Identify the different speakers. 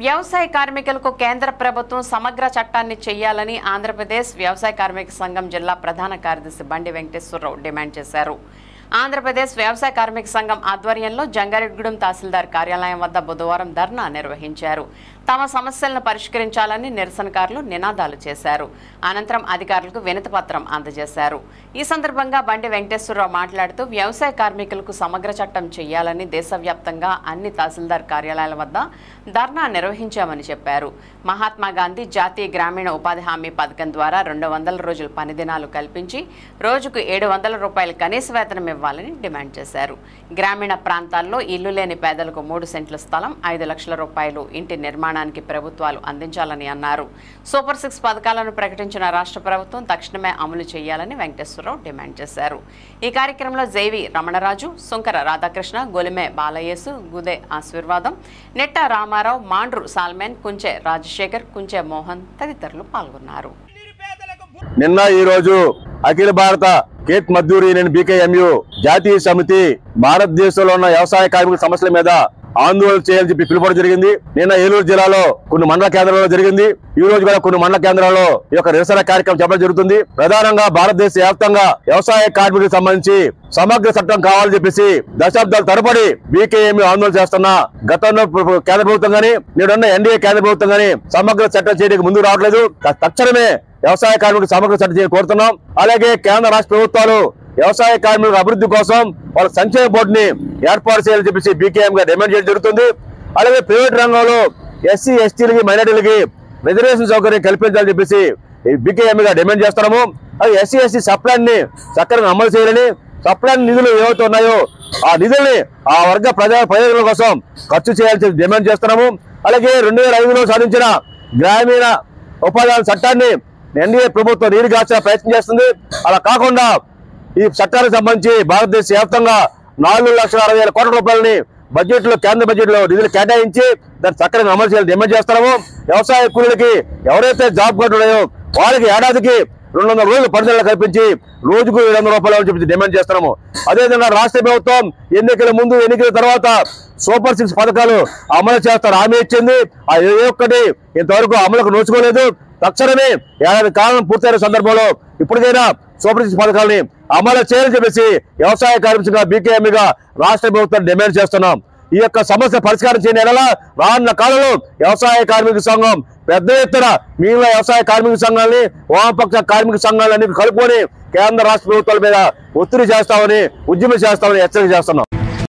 Speaker 1: వ్యవసాయ కార్మికులకు కేంద్ర ప్రభుత్వం సమగ్ర చట్టాన్ని చేయాలని ఆంధ్రప్రదేశ్ వ్యవసాయ కార్మిక సంఘం జిల్లా ప్రధాన కార్యదర్శి బండి వెంకటేశ్వరరావు డిమాండ్ చేశారు. ఆంధ్రప్రదేశ్ వ్యవసాయ కార్మిక సంఘం ఆధ్వర్యంలో జంగారెడ్డిగూడెం తహసీల్దార్ కార్యాలయం వద్ద బుధవారం ధర్నా నిర్వహించారు. తమ సమస్యలను పరిష్కరించాలని నిరసనకారులు నినాదాలు చేశారు. అనంతరం అధికారులకు వినతిపత్రం అందజేశారు. ఈ సందర్భంగా బండి వెంకటేశ్వరరావు మాట్లాడుతూ వ్యవసాయ కార్మికులకు సమగ్ర చట్టం చేయాలని దేశవ్యాప్తంగా అన్ని తహసీల్దార్ కార్యాలయాల వద్ద ధర్నా నిర్వహించామని చెప్పారు. మహాత్మా గాంధీ జాతీయ గ్రామీణ ఉపాధి హామీ పథకం ద్వారా 200 రోజుల పని దినాలు కల్పించి రోజుకు 700 రూపాయల కనీస వేతనం ఇవ్వాలని డిమాండ్ చేశారు. గ్రామీణ ప్రాంతాల్లో ఇల్లు లేని పేదలకు 3 సెంట్ల స్థలం, 5 లక్షల రూపాయలు ఇంటి నిర్మాణానికి ప్రభుత్వాలు అందించాలని అన్నారు. సూపర్ 6 పథకాలను ప్రకటించిన రాష్ట్ర ప్రభుత్వం తక్షణమే అమలు చేయాలని వెంకటేశ్వరరావు డిమాండ్ చేశారు. ఈ కార్యక్రమంలో జేవి రమణరాజు, సుంకర రాధాకృష్ణ, గొలిమే బాలయేసు, గుదే ఆశీర్వాదం, నెట్ట రామారావు, మాండ్రు సాల్మెన్, కుంచె రాజశేఖర్, కుంచె మోహన్ తదితరులు పాల్గొన్నారు.
Speaker 2: నిన్న ఈ రోజు అఖిల భారత కేట్ మజ్దూర్ యూనియన్ బీకేఎంయు జాతీయ సమితి భారతదేశంలో ఉన్న వ్యవసాయ కార్మికుల సమస్యల మీద ఆందోళన చేయాలని చెప్పి పిలుపుకోవడం జరిగింది. నిన్న ఏలూరు జిల్లాలో కొన్ని మండల కేంద్రాల్లో జరిగింది. ఈ రోజు కూడా కొన్ని మండల కేంద్రాల్లో ఈ యొక్క నిరసన కార్యక్రమం చెప్పడం జరుగుతుంది. ప్రధానంగా భారతదేశ వ్యాప్తంగా వ్యవసాయ కార్మికులకు సంబంధించి సమగ్ర చట్టం కావాలని చెప్పేసి దశాబ్దాల తరబడి బీకేఎంయు ఆందోళన చేస్తున్న గతంలో కేంద్ర ప్రభుత్వం గానీ నేడున్న ఎన్డీఏ కేంద్ర ప్రభుత్వం గానీ సమగ్ర చట్టం చేయడానికి ముందుకు రావట్లేదు. తక్షణమే వ్యవసాయ కార్మికులకు సమగ్ర చట్టం చేయని కోరుతున్నాం. అలాగే కేంద్ర రాష్ట్ర ప్రభుత్వాలు వ్యవసాయ కార్మికుల అభివృద్ధి కోసం వాళ్ళ సంక్షేమ బోర్డుని ఏర్పాటు చేయాలని చెప్పేసి బీకేఎం గా డిమాండ్ చేయడం జరుగుతుంది. అలాగే ప్రైవేట్ రంగంలో ఎస్సీ ఎస్టీలకి మైనార్టీలకి రిజర్వేషన్ సౌకర్యం కల్పించాలని చెప్పేసి బీకేఎం గా డిమాండ్ చేస్తున్నాము. అది ఎస్సీ ఎస్టీ సప్లాన్ ని చక్కగా అమలు చేయాలని, సప్లాన్ నిధులు ఏవైతే ఉన్నాయో ఆ నిధుల్ని ఆ వర్గ ప్రయోజనాల కోసం ఖర్చు చేయాలని డిమాండ్ చేస్తున్నాము. అలాగే 2005లో సాధించిన గ్రామీణ ఉపాధి హామీ చట్టాన్ని ఎన్డీఏ ప్రభుత్వం నీరుగార్చే ప్రయత్నం చేస్తుంది. అలా కాకుండా ఈ చట్టానికి సంబంధించి భారతదేశ వ్యాప్తంగా 4,60,000 కోట్ల రూపాయలని బడ్జెట్ లో కేంద్ర బడ్జెట్ లో నిధులు కేటాయించి దాన్ని చక్కగా అమలు చేయాలని డిమాండ్ చేస్తున్నాము. వ్యవసాయ కూలీలకి ఎవరైతే జాబ్ కార్డు ఉన్నాయో వాళ్ళకి ఏడాదికి 200 రోజులు పనిదినాలు కల్పించి రోజుకు 700 రూపాయలు అని చెప్పి డిమాండ్ చేస్తున్నాము. అదేవిధంగా రాష్ట్ర ప్రభుత్వం ఎన్నికల ముందు ఎన్నికల తర్వాత సూపర్ 6 పథకాలు అమలు చేస్తారు హామీ ఇచ్చింది. ఆ ఏ ఒక్కటి ఇంతవరకు అమలుకు నోచుకోలేదు. తక్షణమే ఏడాది కాలం పూర్తయిన సందర్భంలో ఇప్పటికైనా సూపర్ 6 పథకాలని అమలు చేయాలని చెప్పేసి వ్యవసాయ కార్మికులుగా బీకేఎంగా రాష్ట్ర ప్రభుత్వం డిమాండ్ చేస్తున్నాం. ఈ యొక్క సమస్య పరిష్కారం చేయని ఎడల రానున్న కాలంలో వ్యవసాయ కార్మిక సంఘం పెద్ద ఎత్తున మిగిలిన వ్యవసాయ కార్మిక సంఘాలని వామపక్ష కార్మిక సంఘాలన్నీ కలుపుకొని కేంద్ర రాష్ట్ర ప్రభుత్వాల మీద ఒత్తిడి చేస్తామని, ఉద్యమం చేస్తామని హెచ్చరిక చేస్తున్నాం.